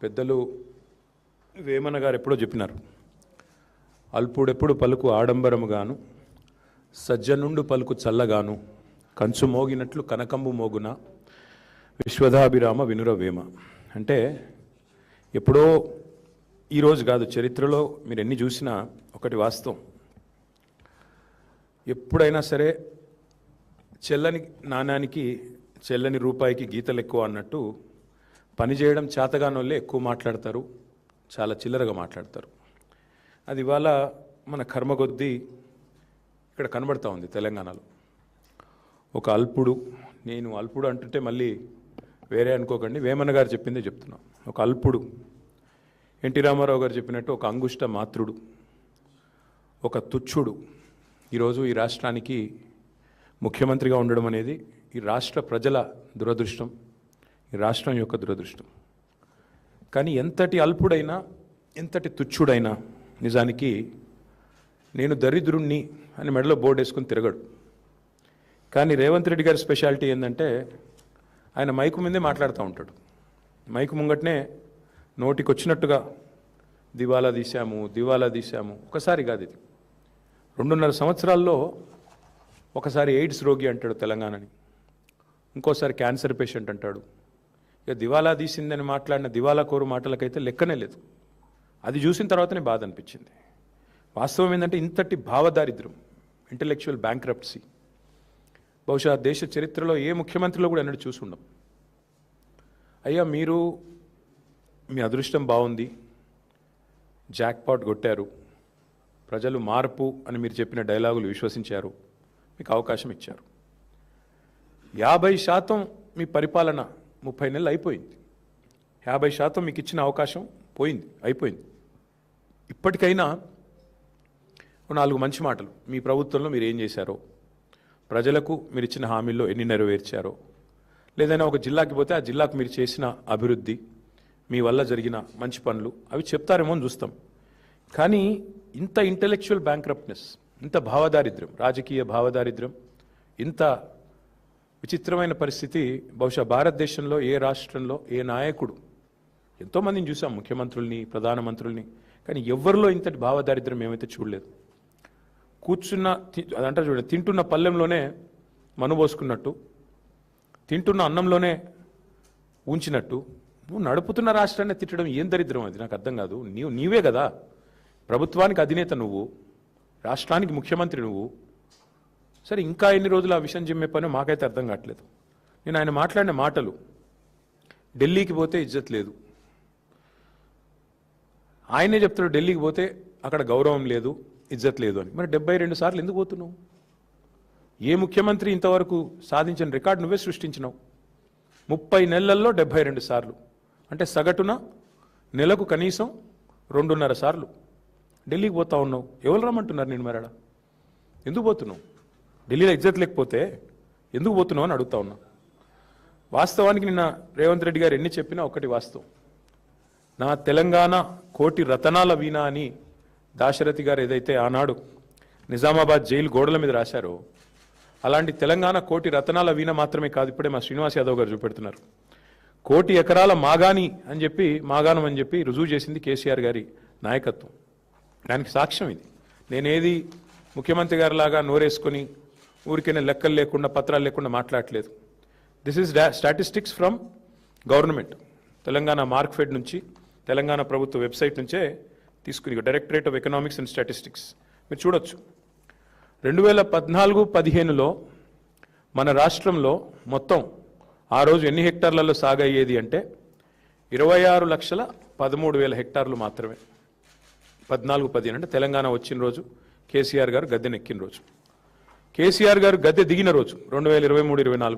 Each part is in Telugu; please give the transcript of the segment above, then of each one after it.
పెద్దలు వేమన గారు ఎప్పుడో చెప్పినారు, అల్పుడెప్పుడు పలుకు ఆడంబరముగాను సజ్జనుండు పలుకు చల్లగాను కంచు మోగినట్లు కనకంబు మోగున విశ్వదాభిరామ వినుర వేమ. అంటే ఎప్పుడో ఈరోజు కాదు, చరిత్రలో మీరు ఎన్ని చూసినా ఒకటి వాస్తవం, ఎప్పుడైనా సరే చెల్లని నాణానికి చెల్లని రూపాయికి గీతలు ఎక్కువ అన్నట్టు పనిచేయడం చేతగానోళ్ళే ఎక్కువ మాట్లాడతారు, చాలా చిల్లరగా మాట్లాడతారు. అది ఇవాళ మన కర్మ కొద్దీ ఇక్కడ కనబడుతూ ఉంది తెలంగాణలో. ఒక అల్పుడు, నేను అల్పుడు అంటుంటే మళ్ళీ వేరే అనుకోకండి, వేమన గారు చెప్పిందే చెప్తున్నాం. ఒక అల్పుడు, ఎన్టీ రామారావు గారు చెప్పినట్టు ఒక అంగుష్ట మాతృడు, ఒక తుచ్చుడు ఈరోజు ఈ రాష్ట్రానికి ముఖ్యమంత్రిగా ఉండడం అనేది ఈ రాష్ట్ర ప్రజల దురదృష్టం, ఈ రాష్ట్రం యొక్క దురదృష్టం. కానీ ఎంతటి అల్పుడైనా ఎంతటి తుచ్చుడైనా నిజానికి నేను దరిద్రుణ్ణి అని మెడలో బోర్డు వేసుకుని తిరగడు. కానీ రేవంత్ రెడ్డి గారి స్పెషాలిటీ ఏంటంటే ఆయన మైకు ముందే మాట్లాడుతూ ఉంటాడు. మైకు ముంగటనే నోటికి వచ్చినట్టుగా దివాలా తీశాము. ఒకసారి కాదు, ఇది 2.5 సంవత్సరాల్లో ఒకసారి ఎయిడ్స్ రోగి అంటాడు తెలంగాణని, ఇంకోసారి క్యాన్సర్ పేషెంట్ అంటాడు. ఇక దివాలా తీసిందని మాట్లాడిన దివాలా కోరు మాటలకైతే లెక్కనే లేదు. అది చూసిన తర్వాతనే బాధ అనిపించింది. వాస్తవం ఏంటంటే ఇంతటి భావదారిద్ర్యం, ఇంటలెక్చువల్ బ్యాంక్రప్ట్సీ బహుశా దేశ చరిత్రలో ఏ ముఖ్యమంత్రిలో కూడా ఎన్నడూ చూసి ఉండం. అయ్యా మీరు మీ అదృష్టం బాగుంది, జాక్పాట్ కొట్టారు, ప్రజలు మార్పు అని మీరు చెప్పిన డైలాగులు విశ్వసించారు, మీకు అవకాశం ఇచ్చారు. 50% మీ పరిపాలన 30 నెలలు అయిపోయింది. 50% మీకు ఇచ్చిన అవకాశం అయిపోయింది. ఇప్పటికైనా 4 మంచి మాటలు, మీ ప్రభుత్వంలో మీరు ఏం చేశారో, ప్రజలకు మీరు ఇచ్చిన హామీల్లో ఎన్ని నెరవేర్చారో, లేదైనా ఒక జిల్లాకి పోతే ఆ జిల్లాకు మీరు చేసిన అభివృద్ధి, మీ వల్ల జరిగిన మంచి పనులు అవి చెప్తారేమో అని చూస్తాం. కానీ ఇంత ఇంటెలెక్చువల్ బ్యాంక్రప్ట్నెస్, ఇంత భావదారిద్ర్యం, రాజకీయ భావదారిద్ర్యం, ఇంత విచిత్రమైన పరిస్థితి బహుశా భారతదేశంలో ఏ రాష్ట్రంలో ఏ నాయకుడు, ఎంతోమందిని చూసాం, ముఖ్యమంత్రుల్ని, ప్రధానమంత్రుల్ని, కానీ ఎవరిలో ఇంతటి భావదారిద్ర్యం ఏమైతే చూడలేదు. అదంటారు చూడండి, తింటున్న పళ్ళెంలోనే మనుబోసుకున్నట్టు, తింటున్న అన్నంలోనే ఉంచినట్టు, నువ్వు నడుపుతున్న రాష్ట్రాన్ని తిట్టడం ఏం దరిద్రం? అది నాకు అర్థం కాదు. నీవే కదా ప్రభుత్వానికి అధినేత, నువ్వు రాష్ట్రానికి ముఖ్యమంత్రి నువ్వు. సరే, ఇంకా ఎన్ని రోజులు ఆ విషయం చెప్పే పని మాకైతే అర్థం కావట్లేదు. నేను ఆయన మాట్లాడిన మాటలు, ఢిల్లీకి పోతే ఇజ్జత్ లేదు, ఆయనే చెప్తాడు ఢిల్లీకి పోతే అక్కడ గౌరవం లేదు, ఇజ్జత్ లేదు అని. మరి 72 సార్లు ఎందుకు పోతున్నావు? ఏ ముఖ్యమంత్రి ఇంతవరకు సాధించిన రికార్డు నువ్వే సృష్టించినావు. 30 నెలల్లో 72 సార్లు అంటే సగటున నెలకు కనీసం 2.5 సార్లు ఢిల్లీకి పోతా ఉన్నావు. ఎవరు రమ్మంటున్నారు నేను? మరడా ఎందుకు పోతున్నావు? ఢిల్లీలో ఇజ్జత్ లేకపోతే ఎందుకు పోతున్నావు అని అడుగుతా ఉన్నా. వాస్తవానికి నిన్న రేవంత్ రెడ్డి గారు ఎన్ని చెప్పినా ఒకటి వాస్తవం. నా తెలంగాణ కోటి రతనాల వీణ అని దాశరథి గారు ఏదైతే ఆనాడు నిజామాబాద్ జైలు గోడల మీద రాశారో, అలాంటి తెలంగాణ కోటి రతనాల వీణ మాత్రమే కాదు, ఇప్పుడే మా శ్రీనివాస్ యాదవ్ గారు చూపెడుతున్నారు, 1 కోటి ఎకరాల మాగాణం అని చెప్పి రుజువు చేసింది కేసీఆర్ గారి నాయకత్వం. దానికి సాక్ష్యం ఇది. నేనేది ముఖ్యమంత్రి గారి లాగా నోరేసుకొని ఊరికైనా లెక్కలు లేకుండా పత్రాలు లేకుండా మాట్లాడలేదు. This is statistics from government. Telangana Markfed నుంచి, తెలంగాణ ప్రభుత్వ వెబ్సైట్ నుంచే తీసుకుని, directorate of economics and statistics మీరు చూడొచ్చు. 2014-15లో మన రాష్ట్రంలో మొత్తం ఆ రోజు ఎన్ని హెక్టార్లలో సాగు అయ్యేది అంటే 26,13,000 హెక్టార్లు మాత్రమే. 14-15 అంటే తెలంగాణ వచ్చిన రోజు, కేసీఆర్ గారు గద్దెనెక్కిన రోజు. కేసీఆర్ గారు గద్దె దిగిన రోజు 2023-24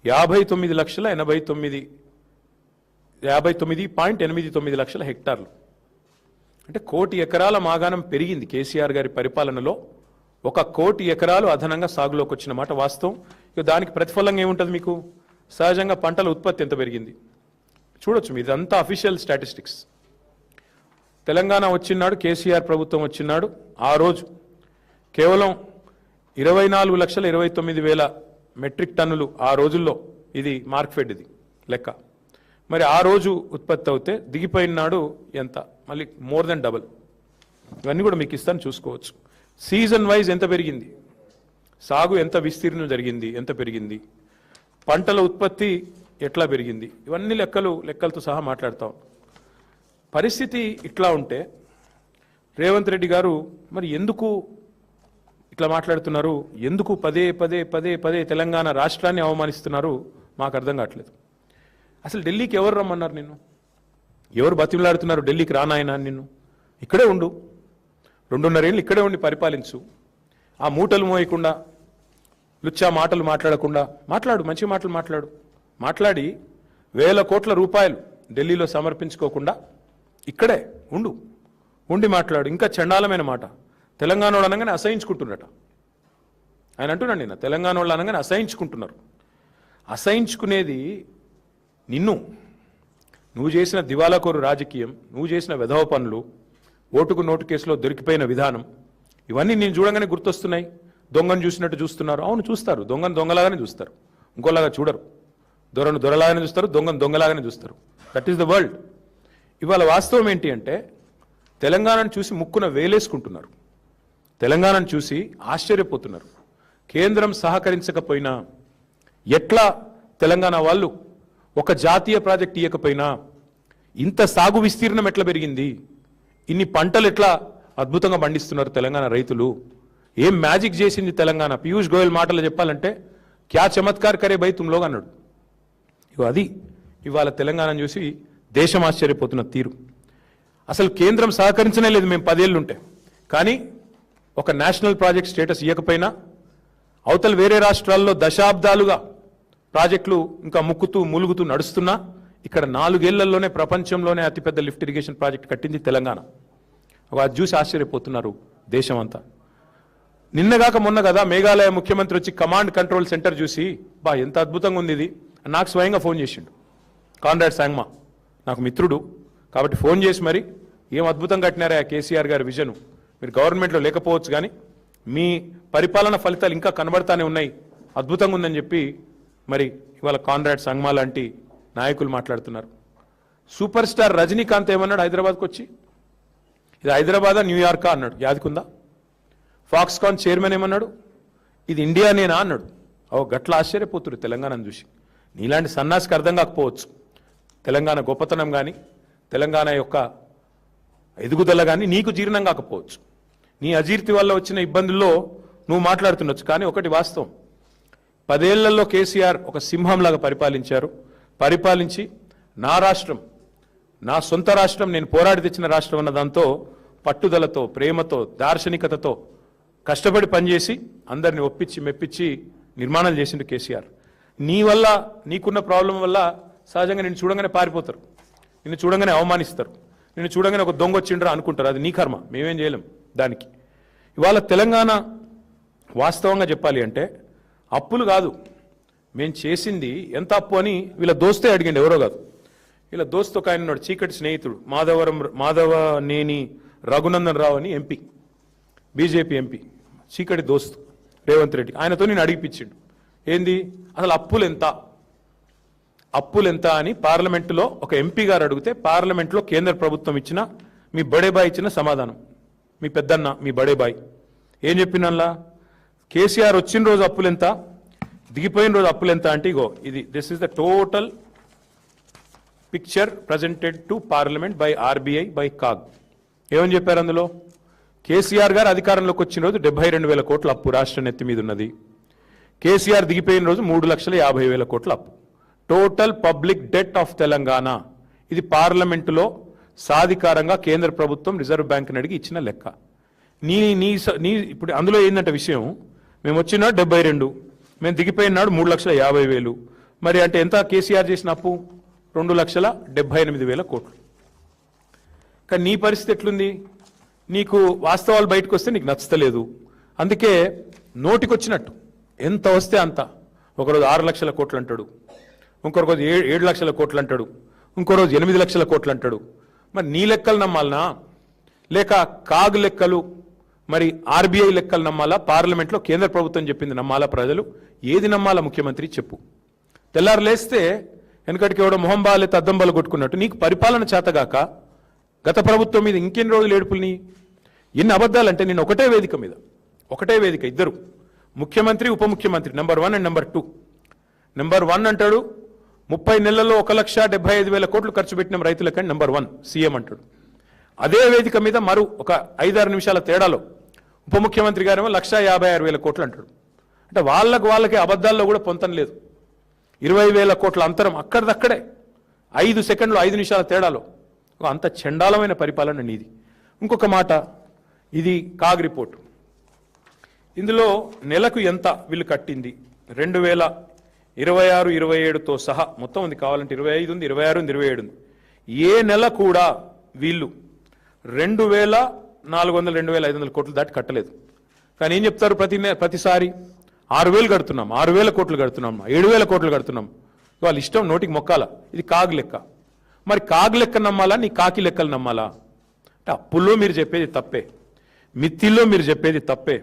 59.89 లక్షల హెక్టార్లు అంటే 1 కోటి ఎకరాల మాగాణం పెరిగింది కేసీఆర్ గారి పరిపాలనలో. 1 కోటి ఎకరాలు అదనంగా సాగులోకి వచ్చిన మాట వాస్తవం. ఇక దానికి ప్రతిఫలంగా ఏముంటుంది మీకు? సహజంగా పంటల ఉత్పత్తి ఎంత పెరిగింది చూడొచ్చు. ఇదంతా అఫీషియల్ స్టాటిస్టిక్స్. తెలంగాణ వచ్చినాడు, కేసీఆర్ ప్రభుత్వం వచ్చినాడు, ఆ రోజు కేవలం 24,29,000 మెట్రిక్ టన్నులు ఆ రోజుల్లో, ఇది మార్క్ఫెడ్ ఇది లెక్క. మరి ఆ రోజు ఉత్పత్తి అవుతే దిగిపోయిన నాడు ఎంత, మళ్ళీ మోర్ దెన్ డబుల్. ఇవన్నీ కూడా మీకు ఇస్తాను, చూసుకోవచ్చు. సీజన్ వైజ్ ఎంత పెరిగింది, సాగు ఎంత విస్తీర్ణం జరిగింది, ఎంత పెరిగింది, పంటల ఉత్పత్తి ఎట్లా పెరిగింది, ఇవన్నీ లెక్కలతో సహా మాట్లాడతాం. పరిస్థితి ఇట్లా ఉంటే రేవంత్ రెడ్డి గారు మరి ఎందుకు ఇట్లా మాట్లాడుతున్నారు, ఎందుకు పదే పదే పదే పదే తెలంగాణ రాష్ట్రాన్ని అవమానిస్తున్నారు మాకు అర్థం కావట్లేదు. అసలు ఢిల్లీకి ఎవరు రమ్మన్నారు నిన్ను, ఎవరు బతిమలాడుతున్నారు ఢిల్లీకి రానాయనా నిన్ను? ఇక్కడే ఉండు, 2.5 ఏళ్ళు ఇక్కడే ఉండి పరిపాలించు. ఆ మూటలు మోయకుండా, లుచ్చా మాటలు మాట్లాడకుండా మాట్లాడు, మంచి మాటలు మాట్లాడి 1000 కోట్ల రూపాయలు ఢిల్లీలో సమర్పించుకోకుండా ఇక్కడే ఉండి మాట్లాడు. ఇంకా చండాలమైన మాట, తెలంగాణ వాళ్ళు అనగానే అసహించుకుంటున్నట ఆయన అంటున్నాడు. నిన్న తెలంగాణ వాళ్ళు అనగానే అసహించుకుంటున్నారు. అసహించుకునేది నువ్వు చేసిన దివాలాకోరు రాజకీయం, నువ్వు చేసిన వెధవ పనులు, ఓటుకు నోటు కేసులో దొరికిపోయిన విధానం, ఇవన్నీ నేను చూడగానే గుర్తొస్తున్నాయి. దొంగను చూసినట్టు చూస్తున్నారు. అవును, చూస్తారు, దొంగను దొంగలాగానే చూస్తారు, ఇంకోలాగా చూడరు. దొరను దొరలాగానే చూస్తారు, దొంగను దొంగలాగానే చూస్తారు. That is the world. ఇవాళ వాస్తవం ఏంటి అంటే తెలంగాణను చూసి ముక్కున వేలేసుకుంటున్నారు, తెలంగాణను చూసి ఆశ్చర్యపోతున్నారు. కేంద్రం సహకరించకపోయినా, ఎట్లా తెలంగాణ వాళ్ళు ఒక జాతీయ ప్రాజెక్ట్ ఇవ్వకపోయినా ఇంత సాగు విస్తీర్ణం ఎట్లా పెరిగింది, ఇన్ని పంటలు ఎట్లా అద్భుతంగా పండిస్తున్నారు తెలంగాణ రైతులు, ఏం మ్యాజిక్ చేసింది తెలంగాణ. పీయూష్ గోయల్ మాటలు చెప్పాలంటే క్యా చమత్కార్ కరే బై తుమ్ లోగ్ అన్నాడు. అది ఇవాళ తెలంగాణను చూసి దేశం ఆశ్చర్యపోతున్న తీరు. అసలు కేంద్రం సహకరించనే లేదు మేము 10 ఏళ్ళుంటే. కానీ ఒక నేషనల్ ప్రాజెక్ట్ స్టేటస్ ఇవ్వకపోయినా అవతల వేరే రాష్ట్రాల్లో దశాబ్దాలుగా ప్రాజెక్టులు ఇంకా ములుగుతూ నడుస్తున్నా ఇక్కడ 4 ఏళ్లలోనే ప్రపంచంలోనే అతిపెద్ద లిఫ్ట్ ఇరిగేషన్ ప్రాజెక్ట్ కట్టింది తెలంగాణ. అది చూసి ఆశ్చర్యపోతున్నారు దేశం అంతా. నిన్నగాక మొన్న కదా మేఘాలయ ముఖ్యమంత్రి వచ్చి కమాండ్ కంట్రోల్ సెంటర్ చూసి ఎంత అద్భుతంగా ఉంది ఇది నాకు స్వయంగా ఫోన్ చేసిండు. కాన్రాడ్ సాంగ్మా నాకు మిత్రుడు కాబట్టి ఫోన్ చేసి మరి ఏం అద్భుతంగా కట్టినారా కేసీఆర్ గారి విజన్, మీరు గవర్నమెంట్లో లేకపోవచ్చు కానీ మీ పరిపాలన ఫలితాలు ఇంకా కనబడతానే ఉన్నాయి, అద్భుతంగా ఉందని చెప్పి మరి ఇవాళ కాన్రాడ్ సాంగ్మా లాంటి నాయకులు మాట్లాడుతున్నారు. సూపర్ స్టార్ రజనీకాంత్ ఏమన్నాడు హైదరాబాద్కి వచ్చి, ఇది హైదరాబాదా న్యూయార్కా అన్నాడు, యాదికుందా. ఫాక్స్కాన్ చైర్మన్ ఏమన్నాడు, ఇది ఇండియానేనా అన్నాడు. గట్ల ఆశ్చర్యపోతురు తెలంగాణను చూసి. నీలాంటి సన్నాసికి అర్థం కాకపోవచ్చు తెలంగాణ గొప్పతనం కానీ తెలంగాణ యొక్క ఎదుగుదల కానీ నీకు జీర్ణం కాకపోవచ్చు. నీ అజీర్తి వల్ల వచ్చిన ఇబ్బందుల్లో నువ్వు మాట్లాడుతుండొచ్చు. కానీ ఒకటి వాస్తవం, 10 ఏళ్లలో కేసీఆర్ ఒక సింహంలాగా పరిపాలించి నా రాష్ట్రం, నా సొంత రాష్ట్రం, నేను పోరాడి తెచ్చిన రాష్ట్రం అన్న దాంతో పట్టుదలతో, ప్రేమతో, దార్శనికతతో కష్టపడి పనిచేసి అందరిని ఒప్పించి మెప్పించి నిర్మాణాలు చేసిండు కేసీఆర్. నీ వల్ల నీకున్న ప్రాబ్లం వల్ల సహజంగా నిన్ను చూడంగానే పారిపోతారు, నిన్ను చూడంగానే అవమానిస్తారు, నిన్ను చూడంగానే ఒక దొంగ వచ్చిండ్రా అనుకుంటారు. అది నీ కర్మ, మేమేం చేయలేం దానికి. ఇవాళ తెలంగాణ వాస్తవంగా చెప్పాలి అంటే అప్పులు కాదు మేము చేసింది, ఎంత అప్పు అని వీళ్ళ దోస్తే అడిగిండు, ఎవరో కాదు. వీళ్ళ దోస్తు ఒక ఆయన ఉన్నాడు, చీకటి స్నేహితుడు, మాధవనేని రఘునందన్ రావు అని ఎంపీ, బీజేపీ ఎంపీ, చీకటి దోస్తు రేవంత్ రెడ్డి. ఆయనతో నేను అడిగిపించిండు, ఏంది అసలు అప్పులు ఎంత అని పార్లమెంటులో ఒక ఎంపీ గారు అడిగితే పార్లమెంట్లో కేంద్ర ప్రభుత్వం ఇచ్చిన, మీ బడేబాయ్ ఇచ్చిన సమాధానం, మీ పెద్దన్న మీ బడేబాయ్ ఏం చెప్పినల్లా, కేసీఆర్ వచ్చిన రోజు అప్పులు ఎంత, దిగిపోయిన రోజు అప్పులు ఎంత అంటే ఇగో ఇది, this is the total picture presented to parliament by RBI by CAG. ఏమని చెప్పారు అందులో, కేసీఆర్ గారు అధికారంలోకి వచ్చిన రోజు 72,000 కోట్ల అప్పు రాష్ట్రం ఎత్తి మీద ఉన్నది, కేసీఆర్ దిగిపోయిన రోజు 3,50,000 కోట్ల అప్పు, total public det of Telangana. ఇది పార్లమెంటులో సాధికారంగా కేంద్ర ప్రభుత్వం రిజర్వ్ బ్యాంక్ అడిగి ఇచ్చిన లెక్క. నీ ఇప్పుడు అందులో ఏంటంటే విషయం, మేము వచ్చిన 72, మేము దిగిపోయిన నాడు 3,50,000, మరి అంటే ఎంత కేసీఆర్ చేసిన అప్పు, 2,78,000 కోట్లు. కానీ నీ పరిస్థితి ఎట్లుంది, నీకు వాస్తవాలు బయటకు వస్తే నీకు నచ్చలేదు, అందుకే నోటికొచ్చినట్టు ఎంత వస్తే అంత, ఒకరోజు 6 లక్షల కోట్లు అంటాడు, ఇంకో రోజు 7 లక్షల కోట్లు అంటాడు, ఇంకో రోజు 8 లక్షల కోట్లు అంటాడు. మరి నీ లెక్కలు నమ్మాలనా లేక కాగ్ లెక్కలు, మరి ఆర్బీఐ లెక్కలు నమ్మాలా, పార్లమెంట్లో కేంద్ర ప్రభుత్వం చెప్పింది నమ్మాలా, ప్రజలు ఏది నమ్మాలా, ముఖ్యమంత్రి చెప్పు. తెల్లారు లేస్తే వెనకటికి ఎవడో మొహం బాలే తద్దంబలు కొట్టుకున్నట్టు నీకు పరిపాలన చేతగాక గత ప్రభుత్వం మీద ఇంకెన్ని రోజులు ఏడుపుల్ని ఎన్ని అబద్ధాలంటే నేను ఒకటే వేదిక ఇద్దరు ముఖ్యమంత్రి ఉప ముఖ్యమంత్రి నెంబర్ 1 అండ్ నెంబర్ 2. నెంబర్ 1 అంటాడు 30 నెలల్లో 1,75,000 కోట్లు ఖర్చు పెట్టిన రైతులకని నెంబర్ 1 సీఎం అంటాడు. అదే వేదిక మీద మరో ఒక 5-6 నిమిషాల తేడాలో ఉప ముఖ్యమంత్రి గారేమో 1,56,000 కోట్లు అంటాడు. అంటే వాళ్ళకే అబద్ధాల్లో కూడా పొంతం లేదు. 20,000 కోట్ల అంతరం అక్కడిదక్కడే 5 సెకండ్లు 5 నిమిషాల తేడాలో అంత చండాలమైన పరిపాలన నీది. ఇంకొక మాట, ఇది కాగ్ రిపోర్టు. ఇందులో నెలకు ఎంత వీళ్ళు కట్టింది 2026-27తో సహా మొత్తం ఉంది, కావాలంటే 25 ఉంది, 26 ఉంది, 27 ఉంది. ఏ నెల కూడా వీళ్ళు 2,400 2,500 కోట్లు దాటి కట్టలేదు. కానీ ఏం చెప్తారు ప్రతిసారి 6,000 కడుతున్నాం, 6,000 కోట్లు కడుతున్నాం, 7,000 కోట్లు కడుతున్నాం. వాళ్ళ ఇష్టం, నోటికి మొక్కాల. ఇది కాగ్ లెక్క. మరి కాగ్ లెక్క నమ్మాలా, నీ కాకి లెక్కలు నమ్మాలా? అంటే అప్పుల్లో మీరు చెప్పేది తప్పే, మిత్తిల్లో మీరు చెప్పేది తప్పే.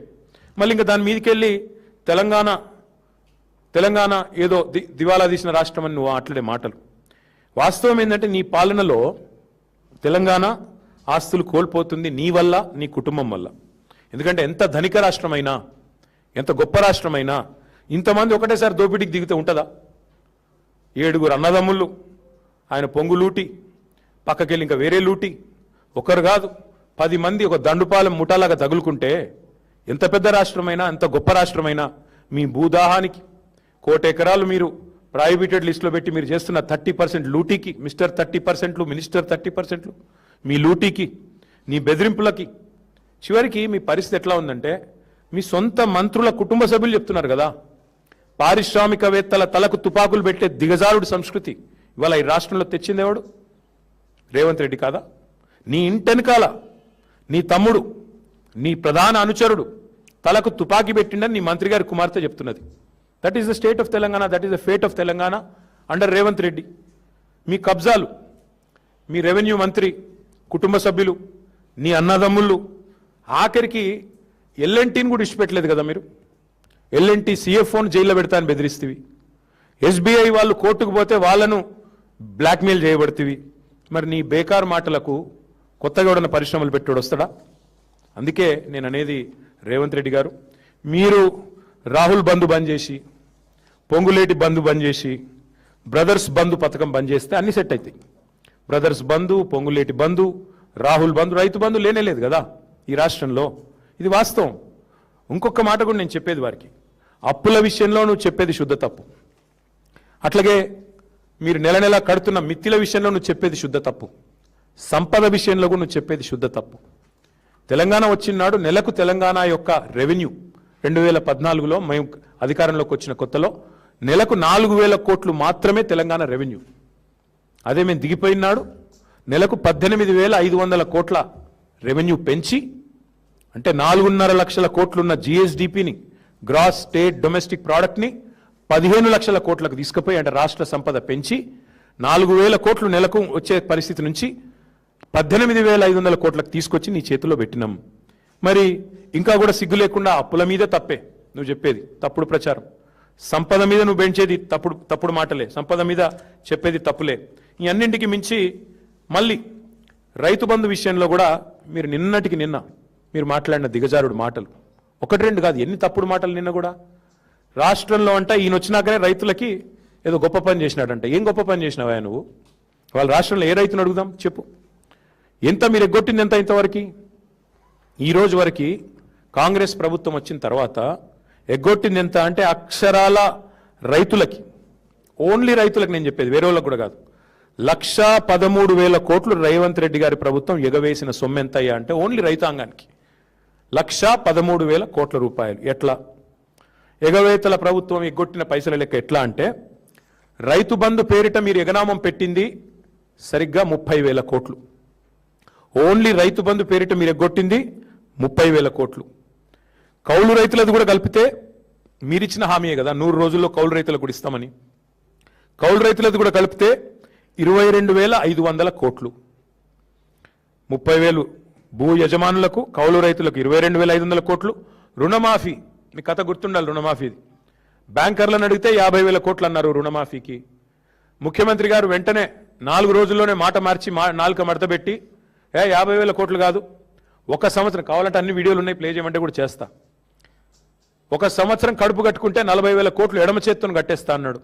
మళ్ళీ ఇంకా దాని మీదకి వెళ్ళి తెలంగాణ ఏదో దివాలా తీసిన రాష్ట్రం అని నువ్వు మాట్లాడే మాటలు. వాస్తవం ఏంటంటే నీ పాలనలో తెలంగాణ ఆస్తులు కోల్పోతుంది నీ వల్ల, నీ కుటుంబం వల్ల. ఎందుకంటే ఎంత ధనిక రాష్ట్రమైనా, ఎంత గొప్ప రాష్ట్రమైనా ఇంతమంది ఒకటేసారి దోపిడీకి దిగితే ఉంటుందా? 7 అన్నదమ్ముళ్ళు, ఆయన పొంగు లూటి, పక్కకెళ్ళి ఇంకా వేరే లూటి, ఒకరు కాదు 10 మంది ఒక దండుపాలెం ముఠాలాగా తగులుకుంటే ఎంత పెద్ద రాష్ట్రమైనా, ఎంత గొప్ప రాష్ట్రమైనా మీ భూదాహానికి 1,00,00,000 ఎకరాలు మీరు ప్రైవేటెడ్ లిస్టులో పెట్టి మీరు చేస్తున్న 30% లూటీకి, మిస్టర్ 30%లు, మినిస్టర్ 30%లు, మీ లూటీకి, నీ బెదిరింపులకి చివరికి మీ పరిస్థితి ఎట్లా ఉందంటే మీ సొంత మంత్రుల కుటుంబ సభ్యులు చెప్తున్నారు కదా, పారిశ్రామికవేత్తల తలకు తుపాకులు పెట్టే దిగజారుడు సంస్కృతి ఇవాళ ఈ రాష్ట్రంలో తెచ్చిందేవాడు? రేవంత్ రెడ్డి కాదా? నీ ఇంటెనకాల నీ తమ్ముడు, నీ ప్రధాన అనుచరుడు తలకు తుపాకీ పెట్టిండని నీ మంత్రి గారి కుమార్తె చెప్తున్నది. That is the state of Telangana, that is the fate of Telangana under Revanth Reddy. మీ కబ్జాలు, మీ రెవెన్యూ మంత్రి కుటుంబ సభ్యులు, నీ అన్నదమ్ముళ్ళు, ఆఖరికి ఎల్ఎన్టీని కూడా ఇష్టపెట్టలేదు కదా మీరు. ఎల్ఎన్టీ సిఎఫ్ఓను జైల్లో పెడతా అని బెదిరిస్తేవి, ఎస్బీఐ వాళ్ళు కోర్టుకు పోతే వాళ్ళను బ్లాక్మెయిల్ చేయబడుతుంది. మరి నీ బేకార్ మాటలకు కొత్తగా ఎవడన్న పరిశ్రమలు పెట్టాడు వస్తాడా? అందుకే నేను అనేది రేవంత్ రెడ్డి గారు, మీరు రాహుల్ బంధు బంద్ చేసి, పొంగులేటి బంధు బంద్ చేసి, బ్రదర్స్ బంధు పథకం బంద్ చేస్తే అన్ని సెట్ అవుతాయి. బ్రదర్స్ బంధు, పొంగులేటి బంధు, రాహుల్ బంధు, రైతు బంధు లేనేలేదు కదా ఈ రాష్ట్రంలో. ఇది వాస్తవం. ఇంకొక మాట కూడా నేను చెప్పేది వారికి, అప్పుల విషయంలో నువ్వు చెప్పేది శుద్ధ తప్పు. అట్లాగే మీరు నెల నెల కడుతున్న మిత్తిల విషయంలో నువ్వు చెప్పేది శుద్ధ తప్పు. సంపద విషయంలో కూడా నువ్వు చెప్పేది శుద్ధ తప్పు. తెలంగాణ వచ్చినాడు నెలకు తెలంగాణ యొక్క రెవెన్యూ 2014లో మేము అధికారంలోకి వచ్చిన కొత్తలో నెలకు 4,000 కోట్లు మాత్రమే తెలంగాణ రెవెన్యూ. అదే మేము దిగిపోయినాడు నెలకు 18,500 కోట్ల రెవెన్యూ పెంచి, అంటే 4.5 లక్షల కోట్లున్న జిఎస్డిపిని, గ్రాస్ స్టేట్ డొమెస్టిక్ ప్రోడక్ట్ని 15 లక్షల కోట్లకు తీసుకుపోయి, అంటే రాష్ట్ర సంపద పెంచి 4,000 కోట్లు నెలకు వచ్చే పరిస్థితి నుంచి 18,500 కోట్లకు తీసుకొచ్చి నీ చేతిలో పెట్టినాం. మరి ఇంకా కూడా సిగ్గు లేకుండా అప్పుల మీద తప్పే నువ్వు చెప్పేది, తప్పుడు ప్రచారం. సంపద మీద నువ్వు పెంచేది తప్పుడు మాటలే, సంపద మీద చెప్పేది తప్పులే. ఈ అన్నింటికి మించి మళ్ళీ రైతు బంధు విషయంలో కూడా మీరు నిన్నటికి నిన్న మీరు మాట్లాడిన దిగజారుడు మాటలు 1-2 కాదు, ఎన్ని తప్పుడు మాటలు నిన్న కూడా. రాష్ట్రంలో అంట ఈయన వచ్చినాకనే రైతులకి ఏదో గొప్ప పని చేసినాడంట. ఏం గొప్ప పని చేసినావా నువ్వు? వాళ్ళ రాష్ట్రంలో ఏ రైతును అడుగుదాం చెప్పు. ఎంత మీరు ఎగ్గొట్టింది ఎంత ఇంతవరకు? ఈ రోజు వరకు కాంగ్రెస్ ప్రభుత్వం వచ్చిన తర్వాత ఎగ్గొట్టింది ఎంత అంటే అక్షరాల రైతులకి, ఓన్లీ రైతులకు నేను చెప్పేది, వేరే వాళ్ళకు కూడా కాదు, 1,13,000 కోట్లు రేవంత్ రెడ్డి గారి ప్రభుత్వం ఎగవేసిన సొమ్ము ఎంత అయ్యా అంటే ఓన్లీ రైతాంగానికి 1,13,000 కోట్ల రూపాయలు. ఎట్లా ఎగవేతల ప్రభుత్వం ఎగ్గొట్టిన పైసల లెక్క ఎట్లా అంటే, రైతు బంధు పేరిట మీరు ఎగనామం పెట్టింది సరిగ్గా 30,000 కోట్లు. ఓన్లీ రైతు బంధు పేరిట మీరు ఎగ్గొట్టింది 30,000 కోట్లు. కౌలు రైతులది కూడా కలిపితే మీరిచ్చిన హామీయే కదా 100 రోజుల్లో కౌలు రైతులకు కూడా ఇస్తామని. కౌలు రైతులది కూడా కలిపితే 22,500 కోట్లు. 30,000 భూ యజమానులకు, కౌలు రైతులకు 22,500 కోట్లు. రుణమాఫీ, మీ కథ గుర్తుండాలి రుణమాఫీది. బ్యాంకర్లను అడిగితే 50,000 కోట్లు అన్నారు రుణమాఫీకి. ముఖ్యమంత్రి గారు వెంటనే 4 రోజుల్లోనే మాట మార్చి నాలుక మడతబెట్టి 50,000 కోట్లు కాదు, ఒక సంవత్సరం కావాలంటే అన్ని వీడియోలు ఉన్నాయి, ప్లే చేయమంటే కూడా చేస్తా. ఒక సంవత్సరం కడుపు కట్టుకుంటే 40,000 కోట్లు ఎడమ చేత్తో కట్టేస్తా అన్నాడు.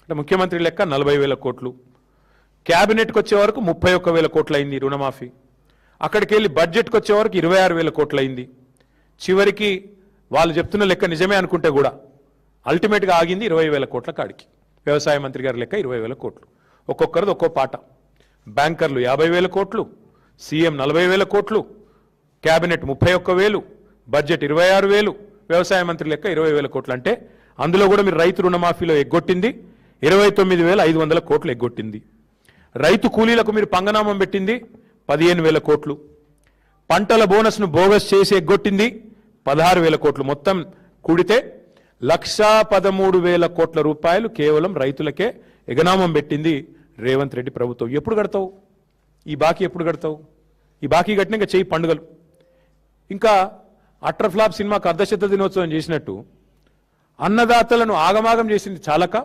అంటే ముఖ్యమంత్రి లెక్క 40,000 కోట్లు. క్యాబినెట్కి వచ్చే వరకు 31,000 కోట్లు అయింది రుణమాఫీ. అక్కడికి వెళ్ళి బడ్జెట్కి వచ్చే వరకు 26,000 కోట్లు అయింది. చివరికి వాళ్ళు చెప్తున్న లెక్క నిజమే అనుకుంటే కూడా అల్టిమేట్గా ఆగింది 20,000 కోట్ల కాడికి. వ్యవసాయ మంత్రి గారి లెక్క 20,000 కోట్లు. ఒక్కొక్కరిది ఒక్కో పాట. బ్యాంకర్లు 50,000 కోట్లు, సీఎం 40,000 కోట్లు, క్యాబినెట్ 31,000, బడ్జెట్ 26,000, వ్యవసాయ మంత్రి లెక్క 20,000 కోట్లు. అంటే అందులో కూడా మీరు రైతు రుణమాఫీలో ఎగ్గొట్టింది 29,500 కోట్లు ఎగ్గొట్టింది. రైతు కూలీలకు మీరు పంగనామం పెట్టింది 15,000 కోట్లు. పంటల బోనస్ను బోగస్ చేసి ఎగ్గొట్టింది 16,000 కోట్లు. మొత్తం కూడితే 1,13,000 కోట్ల రూపాయలు కేవలం రైతులకే ఎగనామం పెట్టింది రేవంత్ రెడ్డి ప్రభుత్వం. ఎప్పుడు కడతావు ఈ బాకీ? ఎప్పుడు కడతావు ఈ బాకీ? కట్టినా ఇంకా చేయి పండుగలు. ఇంకా అట్టర్ ఫ్లాప్ సినిమాకు అర్ధశత దినోత్సవం చేసినట్టు అన్నదాతలను ఆగమాగం చేసింది చాలక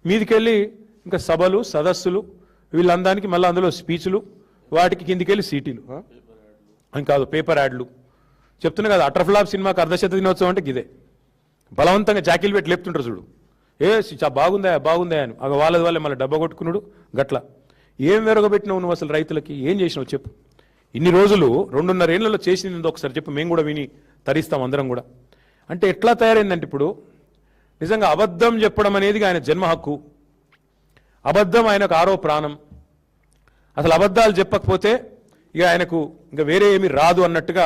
మీదికెళ్ళి ఇంకా సభలు సదస్సులు వీళ్ళందానికి మళ్ళీ అందులో స్పీచ్లు, వాటికి కిందికెళ్ళి సీటీలు, ఇంకాదు పేపర్ యాడ్లు. చెప్తున్నా కదా, అట్టర్ ఫ్లాప్ సినిమాకు అర్ధశత దినోత్సవం అంటే ఇదే. బలవంతంగా జాకీలు పెట్టి లేపుతుంటారు చూడు, బాగుందా బాగుందా అని. వాళ్ళే మళ్ళీ డబ్బా కొట్టుకున్నాడు గట్ల. ఏం వెరగబెట్టినావు నువ్వు అసలు రైతులకి? ఏం చేసినావు చెప్పు. ఇన్ని రోజులు 2.5 ఏళ్లలో చేసింది ఒకసారి చెప్పు, మేము కూడా విని తరిస్తాం అందరం కూడా. అంటే ఎట్లా తయారైందంటే ఇప్పుడు నిజంగా అబద్ధం చెప్పడం అనేది ఆయన జన్మ హక్కు. అబద్ధం ఆయనకు ఆరో ప్రాణం. అసలు అబద్ధాలు చెప్పకపోతే ఇక ఆయనకు ఇంకా వేరే ఏమీ రాదు అన్నట్టుగా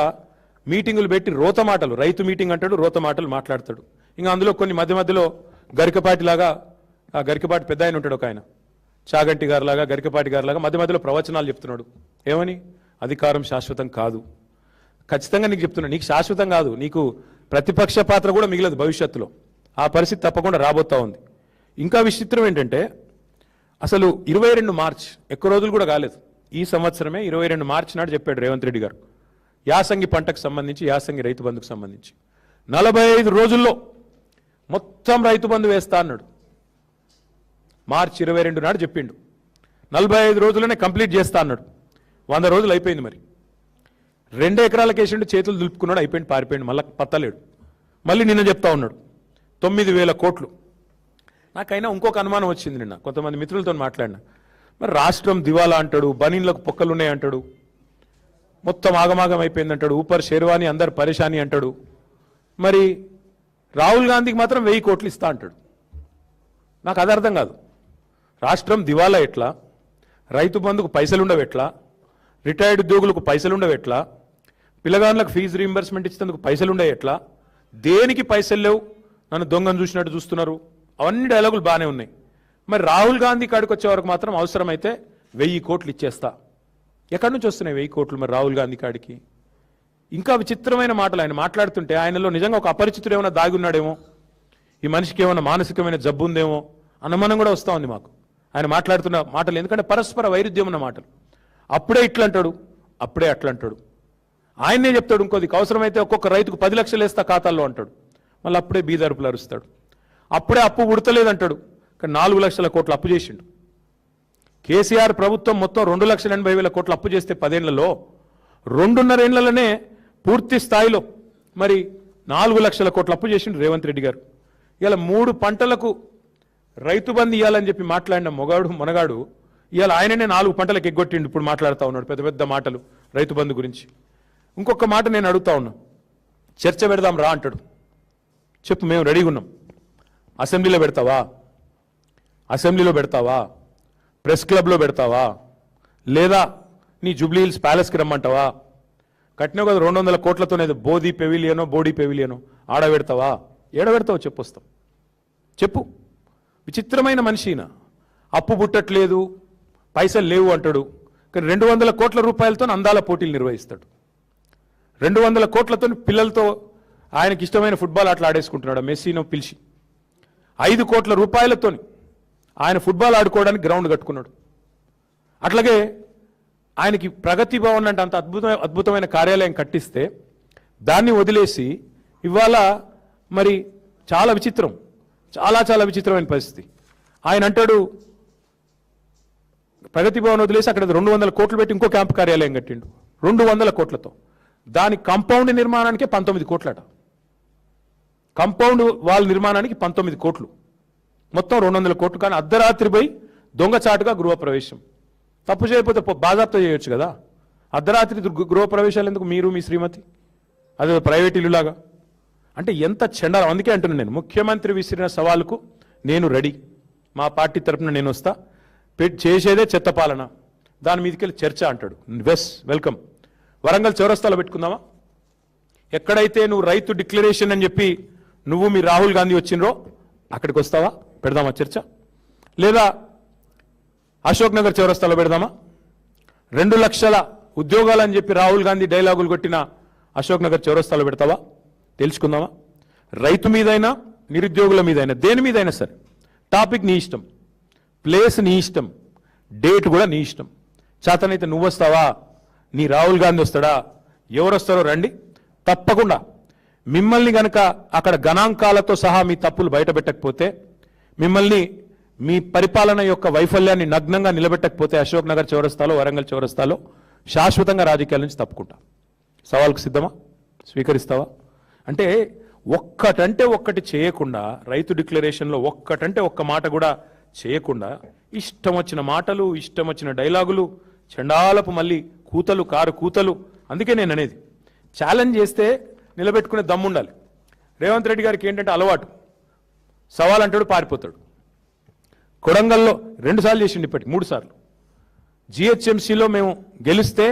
మీటింగులు పెట్టి రోత మాటలు, రైతు మీటింగ్ అంటాడు, రోత మాటలు మాట్లాడతాడు. ఇంకా అందులో కొన్ని మధ్యలో గరికపాటి లాగా, ఆ గరికపాటి పెద్ద ఆయన ఉంటాడు ఒక ఆయన, చాగంటి గారిలాగా గరికపాటి గారిలాగా మధ్యలో ప్రవచనాలు చెప్తున్నాడు. ఏమని? అధికారం శాశ్వతం కాదు. ఖచ్చితంగా నీకు చెప్తున్నా, నీకు శాశ్వతం కాదు, నీకు ప్రతిపక్ష పాత్ర కూడా మిగిలదు భవిష్యత్తులో. ఆ పరిస్థితి తప్పకుండా రాబోతా ఉంది. ఇంకా విచిత్రం ఏంటంటే అసలు 22 మార్చ్, ఎక్కువ రోజులు కూడా కాలేదు, ఈ సంవత్సరమే 22 మార్చి నాడు చెప్పాడు రేవంత్ రెడ్డి గారు యాసంగి పంటకు సంబంధించి, యాసంగి రైతు బంధుకు సంబంధించి 45 రోజుల్లో మొత్తం రైతు బంధు వేస్తా అన్నాడు. మార్చి 22 నాడు చెప్పిండు. 45 రోజుల్లోనే కంప్లీట్ చేస్తా అన్నాడు. 100 రోజులు అయిపోయింది. మరి 2 ఎకరాలకు వేసిండు, చేతులు దులుపుకున్నాడు, అయిపోయింది, పారిపోయింది, మళ్ళీ పత్తలేడు. మళ్ళీ నిన్న చెప్తా ఉన్నాడు 9,000 కోట్లు. నాకైనా ఇంకొక అనుమానం వచ్చింది నిన్న కొంతమంది మిత్రులతో మాట్లాడినా. మరి రాష్ట్రం దివాలా అంటాడు, బనీన్లకు పొక్కలు ఉన్నాయి అంటాడు, మొత్తం ఆగమాగం అయిపోయింది అంటాడు, ఊపర్ షేర్వాణి అందరు పరేషాని అంటాడు. మరి రాహుల్ గాంధీకి మాత్రం 1000 కోట్లు ఇస్తా అంటాడు. నాకు అది అర్థం కాదు. రాష్ట్రం దివాలా ఎట్లా? రైతు బంధుకు పైసలు ఉండవు ఎట్లా? రిటైర్డ్ ఉద్యోగులకు పైసలు ఉండవు ఎట్లా? పిల్లగాళ్ళకు ఫీజు రీంబర్స్మెంట్ ఇచ్చేందుకు పైసలు ఉండవు ఎట్లా? దేనికి పైసలు లేవు, నన్ను దొంగను చూసినట్టు చూస్తున్నారు, అవన్నీ డైలాగులు బాగానే ఉన్నాయి. మరి రాహుల్ గాంధీ కాడికి వచ్చే వరకు మాత్రం అవసరమైతే 1000 కోట్లు ఇచ్చేస్తా. ఎక్కడి నుంచి వస్తున్నాయి 1000 కోట్లు మరి రాహుల్ గాంధీ కాడికి? ఇంకా విచిత్రమైన మాటలు ఆయన మాట్లాడుతుంటే ఆయనలో నిజంగా ఒక అపరిచితుడు ఏమైనా దాగి ఉన్నాడేమో, ఈ మనిషికి ఏమైనా మానసికమైన జబ్బు ఉందేమో అనుమానం కూడా వస్తూ ఉంది మాకు ఆయన మాట్లాడుతున్న మాటలు. ఎందుకంటే పరస్పర వైరుధ్యం ఉన్న మాటలు. అప్పుడే ఇట్లా అంటాడు, అప్పుడే అట్లా అంటాడు. ఆయన్నే చెప్తాడు ఇంకోదికి అవసరమైతే ఒక్కొక్క రైతుకు 10 లక్షలు వేస్తా ఖాతాల్లో అంటాడు. మళ్ళీ అప్పుడే బీదరుపులు అరుస్తాడు. అప్పుడే అప్పు ఉడతలేదంటాడు, కానీ 4 లక్షల కోట్లు అప్పు చేసిండు. కేసీఆర్ ప్రభుత్వం మొత్తం 2,80,000 కోట్లు అప్పు చేస్తే 10 ఏళ్లలో 2.5 ఏళ్లలోనే పూర్తి స్థాయిలో మరి 4 లక్షల కోట్లు అప్పు చేసిండు రేవంత్ రెడ్డి గారు. ఇలా 3 పంటలకు రైతు బంధు ఇవ్వాలని చెప్పి మాట్లాడిన మనగాడు ఇవాళ ఆయననే 4 పంటలకు ఎగ్గొట్టిండు. ఇప్పుడు మాట్లాడుతూ ఉన్నాడు పెద్ద పెద్ద మాటలు రైతు బంధు గురించి. ఇంకొక మాట నేను అడుగుతా ఉన్నా, చర్చ పెడదాం రా అంటాడు. చెప్పు, మేము రెడీగా ఉన్నాం. అసెంబ్లీలో పెడతావా? అసెంబ్లీలో పెడతావా? ప్రెస్ క్లబ్లో పెడతావా? లేదా నీ జూబ్లీ హిల్స్ ప్యాలెస్కి రమ్మంటావా? కట్టినావు కదా 200 కోట్లతోనేది బోడీ పెవిలియనో ఆడ పెడతావా? ఏడ పెడతావు చెప్పు, వస్తాం. చెప్పు. విచిత్రమైన మనిషిన. అప్పు పుట్టట్లేదు, పైసలు లేవు అంటాడు, కానీ 200 కోట్ల రూపాయలతో అందాల పోటీలు నిర్వహిస్తాడు. 200 కోట్లతో పిల్లలతో ఆయనకి ఇష్టమైన ఫుట్బాల్ ఆటలు ఆడేసుకుంటున్నాడు మెస్సీనో పిలిచి. 5 కోట్ల రూపాయలతో ఆయన ఫుట్బాల్ ఆడుకోవడానికి గ్రౌండ్ కట్టుకున్నాడు. అట్లాగే ఆయనకి ప్రగతి భవన్ అంటే అంత అద్భుతమైన కార్యాలయం కట్టిస్తే దాన్ని వదిలేసి ఇవాళ మరి చాలా విచిత్రం, చాలా విచిత్రమైన పరిస్థితి. ఆయన అంటాడు ప్రగతి భవన్ వదిలేసి అక్కడ 200 కోట్లు పెట్టి ఇంకో క్యాంపు కార్యాలయం కట్టిండు 200 కోట్లతో. దాని కాంపౌండ్ నిర్మాణానికే 19 కోట్లట. కాంపౌండ్ వాల్ నిర్మాణానికి 19 కోట్లు, మొత్తం 200 కోట్లు. కానీ అర్ధరాత్రి పోయి దొంగచాటుగా గృహప్రవేశం. తప్పు చేయకపోతే బాజాప్తా చేయొచ్చు కదా. అర్ధరాత్రి గృహప్రవేశాలు ఎందుకు మీరు మీ శ్రీమతి? అదే ప్రైవేట్ ఇల్లులాగా. అంటే ఎంత చెండాలం. అందుకే అంటున్నాను నేను, ముఖ్యమంత్రి విసిరిన సవాలుకు నేను రెడీ. మా పార్టీ తరఫున నేను వస్తా. చేసేదే చెత్త పాలన, దాని మీదకెళ్ళి చర్చ అంటాడు. వెల్కమ్. వరంగల్ చౌరస్తాలో పెట్టుకుందామా? ఎక్కడైతే నువ్వు రైతు డిక్లరేషన్ అని చెప్పి నువ్వు మీ రాహుల్ గాంధీ వచ్చినరో అక్కడికి వస్తావా? పెడదామా చర్చ? లేదా అశోక్ నగర్ చౌరస్తాలో పెడదామా? 2 లక్షల ఉద్యోగాలని చెప్పి రాహుల్ గాంధీ డైలాగులు కొట్టిన అశోక్ నగర్ చౌరస్తాలో పెడతావా? తెలుసుకుందామా? రైతు మీదైనా నిరుద్యోగుల మీదైనా దేని మీదైనా సరే, టాపిక్ నీ ఇష్టం, ప్లేస్ నీ ఇష్టం, డేట్ కూడా నీ ఇష్టం. చేతనైతే నువ్వు వస్తావా? నీ రాహుల్ గాంధీ వస్తాడా? ఎవరు వస్తారో రండి. తప్పకుండా మిమ్మల్ని గనక అక్కడ గణాంకాలతో సహా మీ తప్పులు బయట పెట్టకపోతే, మిమ్మల్ని మీ పరిపాలన యొక్క వైఫల్యాన్ని నగ్నంగా నిలబెట్టకపోతే అశోక్ నగర్ చౌరస్తాలో, వరంగల్ చౌరస్తాలో శాశ్వతంగా రాజకీయాల నుంచి తప్పుకుంటా. సవాల్కు సిద్ధమా? స్వీకరిస్తావా? అంటే ఒక్కటంటే ఒక్కటి చేయకుండా, రైతు డిక్లరేషన్లో ఒక్కటంటే ఒక్క మాట కూడా చేయకుండా, ఇష్టం వచ్చిన మాటలు, ఇష్టం వచ్చిన డైలాగులు, చండాలపు మళ్ళీ కూతలు, కారు కూతలు. అందుకే నేను అనేది, ఛాలెంజ్ చేస్తే నిలబెట్టుకునే దమ్ముండాలి. రేవంత్ రెడ్డి గారికి ఏంటంటే అలవాటు, సవాల్ అంటాడు, పారిపోతాడు. కొడంగల్లో 2 సార్లు చేసిండు, ఇప్పటికి 3 సార్లు. జిహెచ్ఎంసీలో మేము గెలిస్తే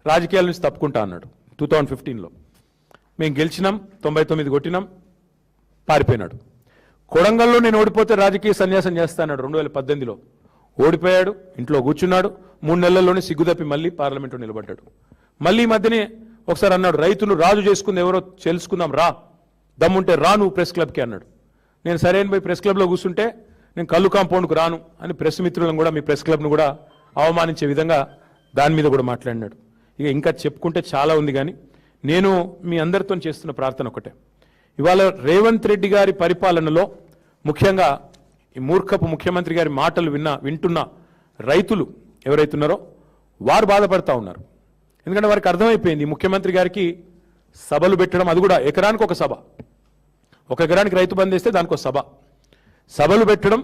రాజకీయాల నుంచి తప్పుకుంటా అన్నాడు 2015లో. మేము గెలిచినాం, 99 కొట్టినాం, పారిపోయినాడు. కొడంగల్లో నేను ఓడిపోతే రాజకీయ సన్యాసం చేస్తాడు 2018లో. ఓడిపోయాడు, ఇంట్లో కూర్చున్నాడు. 3 నెలల్లోనే సిగ్గుదప్పి మళ్ళీ పార్లమెంట్లో నిలబడ్డాడు. మళ్ళీ ఈ మధ్యనే ఒకసారి అన్నాడు, రైతులు రాజు చేసుకుంది ఎవరో తెలుసుకుందాం రా, దమ్ముంటే రా నువ్వు ప్రెస్ క్లబ్కి అన్నాడు. నేను సరైన పోయి ప్రెస్ క్లబ్లో కూర్చుంటే నేను కళ్ళు కాంపౌండ్కు రాను అని ప్రెస్ మిత్రులను కూడా, మీ ప్రెస్ క్లబ్ను కూడా అవమానించే విధంగా దాని మీద కూడా మాట్లాడినాడు. ఇక ఇంకా చెప్పుకుంటే చాలా ఉంది. కానీ నేను మీ అందరితో చేస్తున్న ప్రార్థన ఒకటే, ఇవాళ రేవంత్ రెడ్డి గారి పరిపాలనలో ముఖ్యంగా ఈ మూర్ఖపు ముఖ్యమంత్రి గారి మాటలు వింటున్న రైతులు ఎవరైతున్నారో వారు బాధపడతా ఉన్నారు. ఎందుకంటే వారికి అర్థమైపోయింది, ముఖ్యమంత్రి గారికి సభలు పెట్టడం, అది కూడా ఎకరానికి ఒక సభ, 1 ఎకరానికి రైతు బంద్ చేస్తే దానికి ఒక సభ, సభలు పెట్టడం,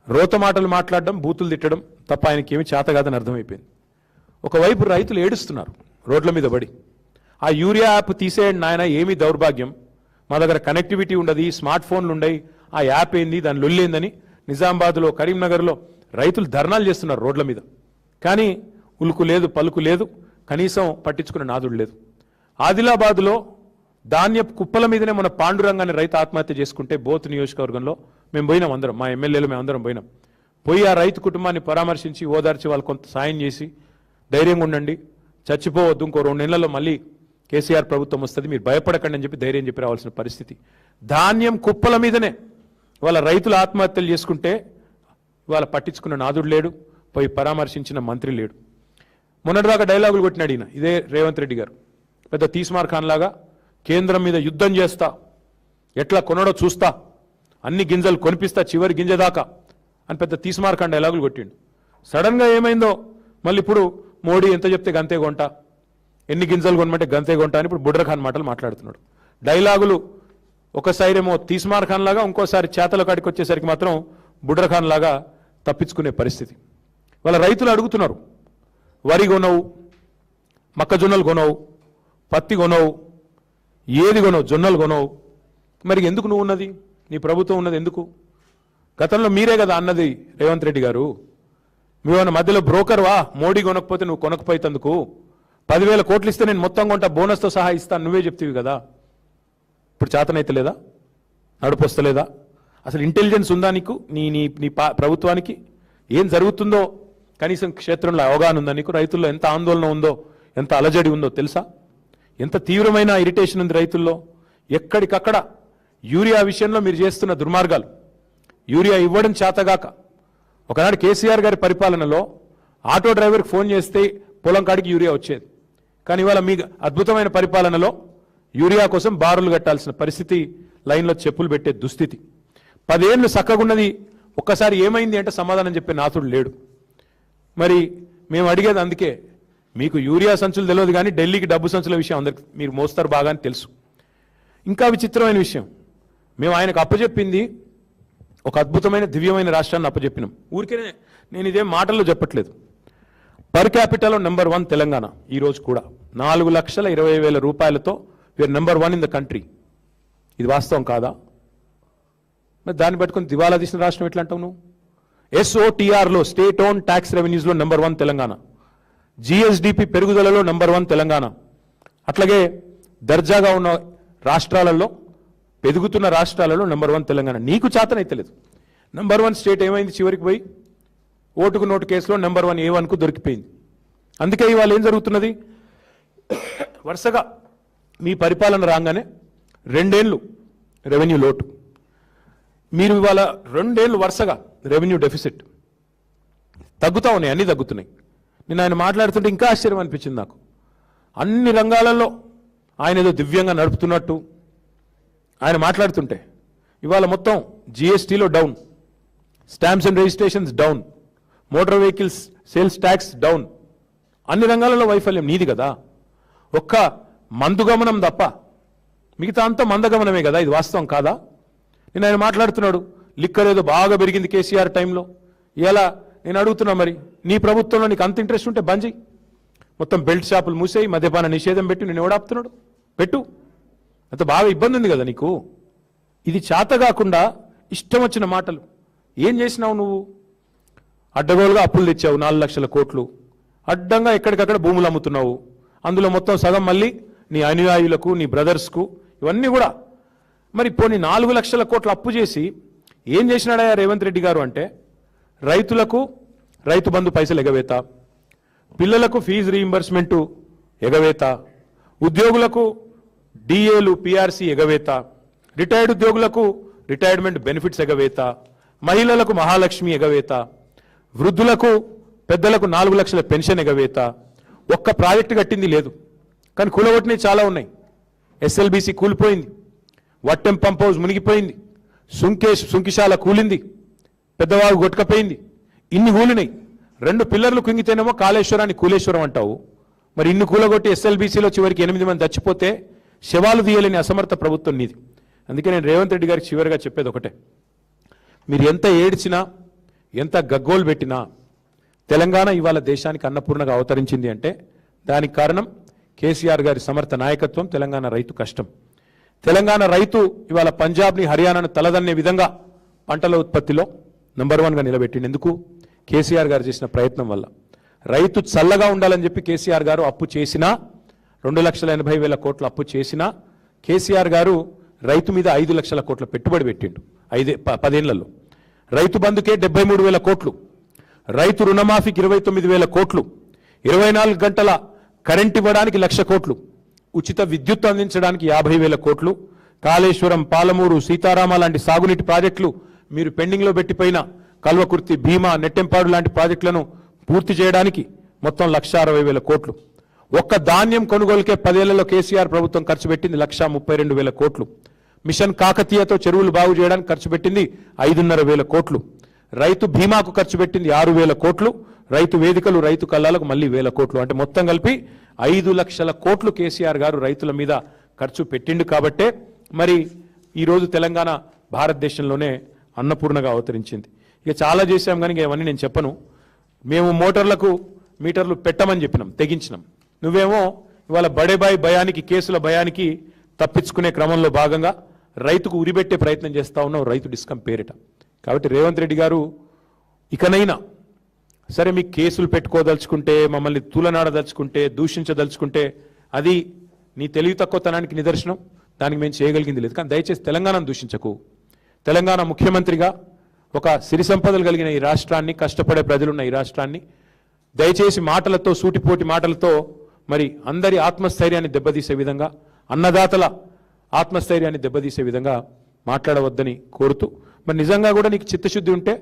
రోత మాటలు మాట్లాడడం, బూతులు తిట్టడం తప్ప ఆయనకి ఏమి చేత కాదని అర్థమైపోయింది. ఒకవైపు రైతులు ఏడుస్తున్నారు రోడ్ల మీద పడి, ఆ యూరియా యాప్ తీసేయండి నాయన, ఏమీ దౌర్భాగ్యం, మా దగ్గర కనెక్టివిటీ ఉండదు, స్మార్ట్ ఫోన్లు ఉండయి, ఆ యాప్ ఏంది, దాని లొల్లేందని నిజామాబాద్లో, కరీంనగర్లో రైతులు ధర్నాలు చేస్తున్నారు రోడ్ల మీద. కానీ ఉలుకు లేదు, పలుకు లేదు, కనీసం పట్టించుకునే నాదుడు లేదు. ఆదిలాబాద్లో ధాన్యపు కుప్పల మీదనే మన పాండురంగాన్ని రైతు ఆత్మహత్య చేసుకుంటే బోత్ నియోజకవర్గంలో మేము పోయినాం, అందరం మా ఎమ్మెల్యేలు మేము అందరం పోయినాం. పోయి ఆ రైతు కుటుంబాన్ని పరామర్శించి ఓదార్చి వాళ్ళు కొంత సాయం చేసి, ధైర్యంగా ఉండండి, చచ్చిపోవద్దు, ఇంకో 2 నెలల్లో మళ్ళీ కేసీఆర్ ప్రభుత్వం వస్తుంది, మీరు భయపడకండి అని చెప్పి ధైర్యం చెప్పి రావాల్సిన పరిస్థితి. ధాన్యం కుప్పల మీదనే వాళ్ళ రైతులు ఆత్మహత్యలు చేసుకుంటే వాళ్ళ పట్టించుకున్న నాదుడు లేడు, పోయి పరామర్శించిన మంత్రి లేడు. మొన్నటిదాకా డైలాగులు కొట్టినాడు ఈయన, ఇదే రేవంత్ రెడ్డి గారు, పెద్ద తీస్మార్ ఖాన్ లాగా కేంద్రం మీద యుద్ధం చేస్తా, ఎట్లా కొనడో చూస్తా, అన్ని గింజలు కొనిపిస్తా చివరి గింజ దాకా అని పెద్ద తీస్మార్ ఖాన్ డైలాగులు కొట్టిండు. సడన్గా ఏమైందో మళ్ళీ ఇప్పుడు మోడీ ఎంత చెప్తే గంతే కొంట, ఎన్ని గింజలు కొనమంటే గంతే కొంట అని ఇప్పుడు బుడ్ర ఖాన్ మాటలు మాట్లాడుతున్నాడు. డైలాగులు ఒకసారి ఏమో తీస్మార్ ఖాన్ లాగా, ఇంకోసారి చేతల కాడికి వచ్చేసరికి మాత్రం బుడ్ర ఖాన్ లాగా తప్పించుకునే పరిస్థితి. వాళ్ళ రైతులు అడుగుతున్నారు, వరి కొనవు, మొక్కజొన్నలు కొనవు, పత్తి కొనవు, ఏది కొనవు, జొన్నలు కొనవు, మరి ఎందుకు నువ్వు ఉన్నది, నీ ప్రభుత్వం ఉన్నది ఎందుకు? గతంలో మీరే కదా అన్నది రేవంత్ రెడ్డి గారు, నువ్వేమన్నా మధ్యలో బ్రోకర్వా, మోడీ కొనకపోతే నువ్వు కొనకపోయేందుకు 10,000 కోట్లు ఇస్తే నేను మొత్తం కొంటా, బోనస్తో సహా ఇస్తాను నువ్వే చెప్తీవి కదా. ఇప్పుడు చేతనైతే లేదా, నడుపొస్తలేదా? అసలు ఇంటెలిజెన్స్ ఉందా నీకు? నీ నీ నీ ప్రభుత్వానికి ఏం జరుగుతుందో కనీసం క్షేత్రంలో అవగాహన ఉందా నీకు? రైతుల్లో ఎంత ఆందోళన ఉందో, ఎంత అలజడి ఉందో తెలుసా? ఎంత తీవ్రమైన ఇరిటేషన్ ఉంది రైతుల్లో. ఎక్కడికక్కడ యూరియా విషయంలో మీరు చేస్తున్న దుర్మార్గాలు, యూరియా ఇవ్వడం చేతగాక. ఒకనాడు కేసీఆర్ గారి పరిపాలనలో ఆటో డ్రైవర్కి ఫోన్ చేస్తే పొలం కాడికి యూరియా వచ్చేది. కానీ ఇవాళ మీ అద్భుతమైన పరిపాలనలో యూరియా కోసం బారులు కట్టాల్సిన పరిస్థితి, లైన్లో చెప్పులు పెట్టే దుస్థితి. 10 ఏళ్ళు చక్కగున్నది, ఒక్కసారి ఏమైంది అంటే సమాధానం చెప్పే నాథుడు లేడు. మరి మేము అడిగేది అందుకే, మీకు యూరియా సంచులు తెలియదు కానీ ఢిల్లీకి డబ్బు సంచుల విషయం అందరికి మీరు మోస్తారు బాగా అని తెలుసు. ఇంకా విచిత్రమైన విషయం, మేము ఆయనకు అప్పచెప్పింది ఒక అద్భుతమైన దివ్యమైన రాష్ట్రాన్ని అప్పచెప్పినాం. ఊరికే నేను ఇదేం మాటల్లో చెప్పట్లేదు. Per capital number 1 Telangana. ఈరోజు కూడా 4,20,000 రూపాయలతో వీఆర్ నెంబర్ 1 ఇన్ ద కంట్రీ. ఇది వాస్తవం కాదా? మరి దాన్ని పట్టుకొని దివాలా తీసిన రాష్ట్రం ఎట్లా అంటావు నువ్వు? SOTRలో స్టేట్ ఓన్ ట్యాక్స్ రెవెన్యూస్లో నెంబర్ 1 తెలంగాణ. GSDP పెరుగుదలలో నెంబర్ 1 తెలంగాణ. అట్లాగే దర్జాగా ఉన్న రాష్ట్రాలలో, పెరుగుతున్న రాష్ట్రాలలో నెంబర్ 1 తెలంగాణ. నీకు చేతనైతే లేదు. నెంబర్ 1 స్టేట్ ఏమైంది? చివరికి పోయి ఓటుకు నోటు కేసులో నెంబర్ 1 A1కు దొరికిపోయింది. అందుకే ఇవాళ ఏం జరుగుతున్నది? వరుసగా మీ పరిపాలన రాగానే 2 ఏళ్ళు రెవెన్యూ లోటు, మీరు ఇవాళ 2 ఏళ్ళు వరుసగా రెవెన్యూ డెఫిసిట్. తగ్గుతా ఉన్నాయి, అన్నీ తగ్గుతున్నాయి. నేను ఆయన మాట్లాడుతుంటే ఇంకా ఆశ్చర్యం అనిపించింది నాకు. అన్ని రంగాలలో ఆయన ఏదో దివ్యంగా నడుపుతున్నట్టు ఆయన మాట్లాడుతుంటే, ఇవాళ మొత్తం GSTలో down, stamps and registrations down, motor vehicles sales tax down, అన్ని రంగాలలో వైఫల్యం నీది కదా. ఒక్క మందుగమనం తప్ప మిగతా అంతా మందగమనమే కదా. ఇది వాస్తవం కాదా? నేను ఆయన మాట్లాడుతున్నాడు, లిక్కర్ ఏదో బాగా పెరిగింది కేసీఆర్ టైంలో. ఇలా నేను అడుగుతున్నా, మరి నీ ప్రభుత్వంలో నీకు అంత ఇంట్రెస్ట్ ఉంటే బంద్ చేయి, మొత్తం బెల్ట్ షాపులు మూసేయి, మద్యపాన నిషేధం పెట్టి, నేను ఎవడాపుతున్నాడు? పెట్టు. అంత బాగా ఇబ్బంది ఉంది కదా నీకు. ఇది చేత కాకుండా ఇష్టం వచ్చిన మాటలు. ఏం చేసినావు నువ్వు? అడ్డగోలుగా అప్పులు తెచ్చావు 4 లక్షల కోట్లు, అడ్డంగా ఎక్కడికక్కడ భూములు అమ్ముతున్నావు. అందులో మొత్తం సగం మళ్ళీ నీ అనుయాయులకు, నీ బ్రదర్స్కు, ఇవన్నీ కూడా. మరి పోనీ 4 లక్షల కోట్లు అప్పు చేసి ఏం చేసినాడయా రేవంత్ రెడ్డి గారు అంటే, రైతులకు రైతు బంధు పైసలు ఎగవేత, పిల్లలకు ఫీజు రీయింబర్స్మెంటు ఎగవేత, ఉద్యోగులకు డిఏలు PRC ఎగవేత, రిటైర్డ్ ఉద్యోగులకు రిటైర్మెంట్ బెనిఫిట్స్ ఎగవేత, మహిళలకు మహాలక్ష్మి ఎగవేత, వృద్ధులకు పెద్దలకు 4 లక్షల పెన్షన్ ఎగవేత. ఒక్క ప్రాజెక్టు కట్టింది లేదు, కానీ కూలగొట్టినవి చాలా ఉన్నాయి. SLBC కూలిపోయింది, వట్టెం పంప్ హౌస్ మునిగిపోయింది, సుంకిశాల కూలింది, పెద్దవాగు కొట్టుకపోయింది. ఇన్ని కూలినాయి. 2 పిల్లర్లు కుంగితేనేమో కాళేశ్వరాన్ని కూలేశ్వరం అంటావు. మరి ఇన్ని కూలగొట్టి SLBCలో చివరికి 8 మంది చచ్చిపోతే శవాలు తీయలేని అసమర్థ ప్రభుత్వం నీది. అందుకే నేను రేవంత్ రెడ్డి గారికి చివరిగా చెప్పేది ఒకటే, మీరు ఎంత ఏడ్చినా, ఎంత గగ్గోలు పెట్టినా, తెలంగాణ ఇవాళ దేశానికి అన్నపూర్ణగా అవతరించింది అంటే దానికి కారణం కేసీఆర్ గారి సమర్థ నాయకత్వం, తెలంగాణ రైతు కష్టం. తెలంగాణ రైతు ఇవాళ పంజాబ్ని, హర్యానాను తలదన్నే విధంగా పంటల ఉత్పత్తిలో నెంబర్ 1గా నిలబెట్టింది. ఎందుకు? కేసీఆర్ గారు చేసిన ప్రయత్నం వల్ల. రైతు చల్లగా ఉండాలని చెప్పి కేసీఆర్ గారు అప్పు చేసినా, 2,80,000 కోట్ల అప్పు చేసినా, కేసీఆర్ గారు రైతు మీద 5 లక్షల కోట్ల పెట్టుబడి పెట్టిండు 10 ఏళ్లలో. రైతు బంధుకే 73,000 కోట్లు, రైతు రుణమాఫీకి 29,000 కోట్లు, 24 గంటల కరెంట్ ఇవ్వడానికి 1,00,000 కోట్లు, ఉచిత విద్యుత్ అందించడానికి 50,000 కోట్లు, కాళేశ్వరం, పాలమూరు, సీతారామ లాంటి సాగునీటి ప్రాజెక్టులు, మీరు పెండింగ్లో పెట్టిపోయిన కల్వకుర్తి, భీమా, నెట్టెంపాడు లాంటి ప్రాజెక్టులను పూర్తి చేయడానికి మొత్తం 1,60,000 కోట్లు. ఒక్క ధాన్యం కొనుగోలుకే 10 ఏళ్లలో కేసీఆర్ ప్రభుత్వం ఖర్చు పెట్టింది 1,32,000 కోట్లు. మిషన్ కాకతీయతో చెరువులు బాగు చేయడానికి ఖర్చు పెట్టింది 5,500 కోట్లు. రైతు బీమాకు ఖర్చు పెట్టింది 6,000 కోట్లు. రైతు వేదికలు, రైతు కల్లాలకు మళ్ళీ 1,000 కోట్లు. అంటే మొత్తం కలిపి 5 లక్షల కోట్లు కేసీఆర్ గారు రైతుల మీద ఖర్చు పెట్టిండు. కాబట్టే మరి ఈరోజు తెలంగాణ భారతదేశంలోనే అన్నపూర్ణగా అవతరించింది. ఇక చాలా చేశాం కానీ ఇవన్నీ నేను చెప్పను. మేము మీటర్లు పెట్టమని చెప్పినాం, తెగించినాం. నువ్వేమో ఇవాళ బడేబాయి భయానికి, కేసుల భయానికి తప్పించుకునే క్రమంలో భాగంగా రైతుకు ఉరిబెట్టే ప్రయత్నం చేస్తా ఉన్నావు, రైతు డిస్కం పేరిట. కాబట్టి రేవంత్ రెడ్డి గారు ఇకనైనా సరే, మీకు కేసులు పెట్టుకోదలుచుకుంటే, మమ్మల్ని తూలనాడదలుచుకుంటే, దూషించదలుచుకుంటే అది నీ తెలివి తక్కువతనానికి నిదర్శనం. దానికి మేము చేయగలిగింది లేదు. కానీ దయచేసి తెలంగాణను దూషించకు. తెలంగాణ ముఖ్యమంత్రిగా ఒక సిరి సంపదలు కలిగిన ఈ రాష్ట్రాన్ని, కష్టపడే ప్రజలున్న ఈ రాష్ట్రాన్ని దయచేసి మాటలతో, సూటిపోటి మాటలతో మరి అందరి ఆత్మస్థైర్యాన్ని దెబ్బతీసే విధంగా, అన్నదాతల ఆత్మస్థైర్యాన్ని దెబ్బతీసే విధంగా మాట్లాడవద్దని కోరుతూ, మరి నిజంగా కూడా నీకు చిత్తశుద్ధి ఉంటే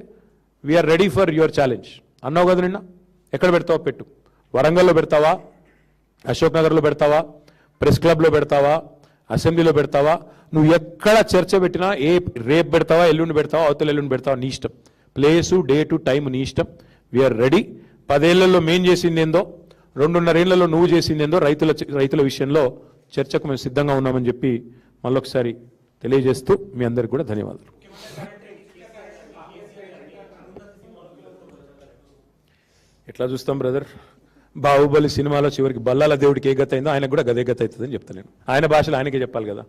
we are ready for your challenge అన్నావు కదా నిన్న. ఎక్కడ పెడతావో పెట్టు. వరంగల్లో పెడతావా, అశోక్ నగర్లో పెడతావా, ప్రెస్ క్లబ్లో పెడతావా, అసెంబ్లీలో పెడతావా, నువ్వు ఎక్కడ చర్చ పెట్టినా, రేపు పెడతావా, ఎల్లుండి పెడతావా, అవతల ఎల్లుండి పెడతావా, నీ ఇష్టం. ప్లేసు, డేటు, టైం నీ ఇష్టం. We are ready. 10 ఏళ్లలో మేం చేసిందేందో 2.5 ఏళ్లలో నువ్వు చేసిందేందో రైతుల విషయంలో చర్చకు మేము సిద్ధంగా ఉన్నామని చెప్పి మళ్ళొకసారి తెలియజేస్తూ మీ అందరికి కూడా ధన్యవాదాలు. ఎట్లా చూస్తాం బ్రదర్, బాహుబలి సినిమాలో చివరికి బల్లాల దేవుడికి ఏ గత అయిందో ఆయనకు కూడా గదే గత అవుతుందని చెప్తాను నేను. ఆయన భాషలో ఆయనకే చెప్పాలి కదా.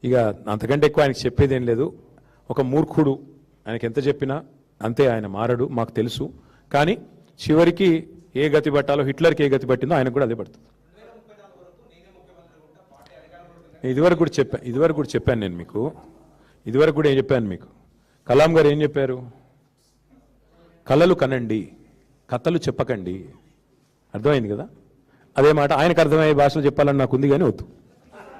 ఇక అంతకంటే ఎక్కువ ఆయనకి చెప్పేది ఏం లేదు. ఒక మూర్ఖుడు, ఆయనకి ఎంత చెప్పినా అంతే, ఆయన మారడు, మాకు తెలుసు. కానీ చివరికి ఏ గతి పట్టాలో, హిట్లర్కి ఏ గతి పట్టిందో ఆయనకు కూడా అదే పడుతుంది. ఇదివరకు కూడా చెప్పాను నేను మీకు. ఇదివరకు కూడా ఏం చెప్పాను మీకు, కలాం గారు ఏం చెప్పారు, కలలు కనండి, కథలు చెప్పకండి. అర్థమైంది కదా. అదే మాట ఆయనకు అర్థమయ్యే భాషలో చెప్పాలని నాకు ఉంది, కానీ వద్దు.